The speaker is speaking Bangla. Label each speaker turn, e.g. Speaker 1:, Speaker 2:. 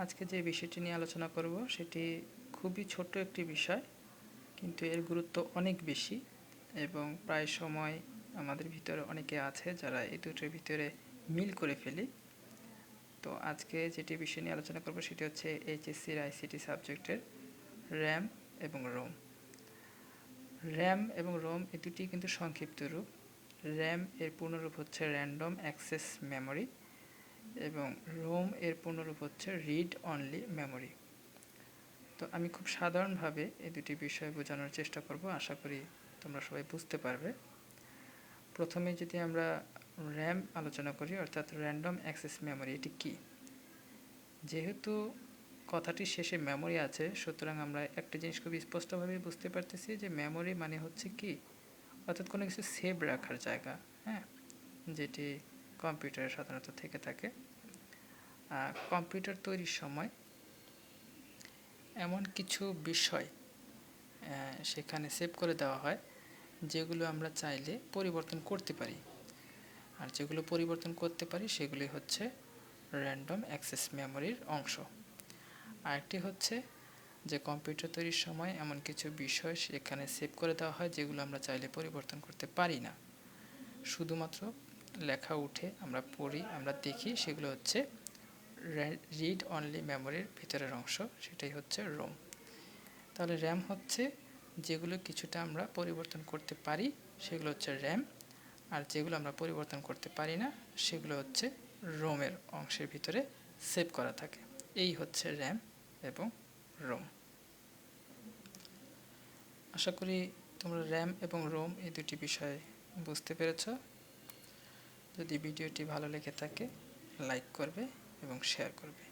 Speaker 1: আজকে যে বিষয়টি নিয়ে আলোচনা করব সেটি খুবই ছোট একটি বিষয়, কিন্তু এর গুরুত্ব অনেক বেশি এবং প্রায় সময় আমাদের ভিতরে অনেকে আছে যারা এই দুটোর ভিতরে মিল করে ফেলি। তো আজকে যেটি বিষয় নিয়ে আলোচনা করব সেটি হচ্ছে এইচএসসির আইসিটি সাবজেক্টের র্যাম এবং রোম। র্যাম এবং রোম এই দুটি কিন্তু সংক্ষিপ্ত রূপ। র্যাম এর পূর্ণরূপ হচ্ছে র্যান্ডম অ্যাক্সেস মেমোরি এবং রোম এর পূর্ণরূপ হচ্ছে রিড অনলি মেমোরি। তো আমি খুব সাধারণভাবে এই দুটি বিষয় বোঝানোর চেষ্টা করব, আশা করি তোমরা সবাই বুঝতে পারবে। প্রথমে যদি আমরা র্যাম আলোচনা করি, অর্থাৎ র্যান্ডম অ্যাক্সেস মেমোরি, এটি কী? যেহেতু কথাটির শেষে মেমোরি আছে, সুতরাং আমরা একটা জিনিস খুব স্পষ্টভাবে বুঝতে পারতেছি যে মেমোরি মানে হচ্ছে কি, অর্থাৎ কোনো কিছু সেভ রাখার জায়গা, হ্যাঁ, যেটি কম্পিউটারে সাধারণত থেকে থাকে। কম্পিউটার তৈরির সময় এমন কিছু বিষয় সেখানে সেভ করে দেওয়া হয় যেগুলো আমরা চাইলে পরিবর্তন করতে পারি, আর যেগুলো পরিবর্তন করতে পারি সেগুলি হচ্ছে র্যান্ডম অ্যাক্সেস মেমোরির অংশ। আরেকটি হচ্ছে যে কম্পিউটার তৈরির সময় এমন কিছু বিষয় সেখানে সেভ করে দেওয়া হয় যেগুলো আমরা চাইলে পরিবর্তন করতে পারি না, শুধুমাত্র লেখা উঠে আমরা পড়ি, আমরা দেখি, সেগুলো হচ্ছে রিড অনলি মেমোরির ভিতরের অংশ, সেটাই হচ্ছে রোম। তাহলে র্যাম হচ্ছে যেগুলো কিছুটা আমরা পরিবর্তন করতে পারি সেগুলো হচ্ছে র্যাম, আর যেগুলো আমরা পরিবর্তন করতে পারি না সেগুলো হচ্ছে রোমের অংশের ভিতরে সেভ করা থাকে। এই হচ্ছে র্যাম এবং রোম। আশা করি তোমরা র্যাম এবং রোম এই দুটি বিষয় বুঝতে পেরেছ। যদি ভিডিওটি ভালো লেগে থাকে লাইক করবে এবং শেয়ার করবে।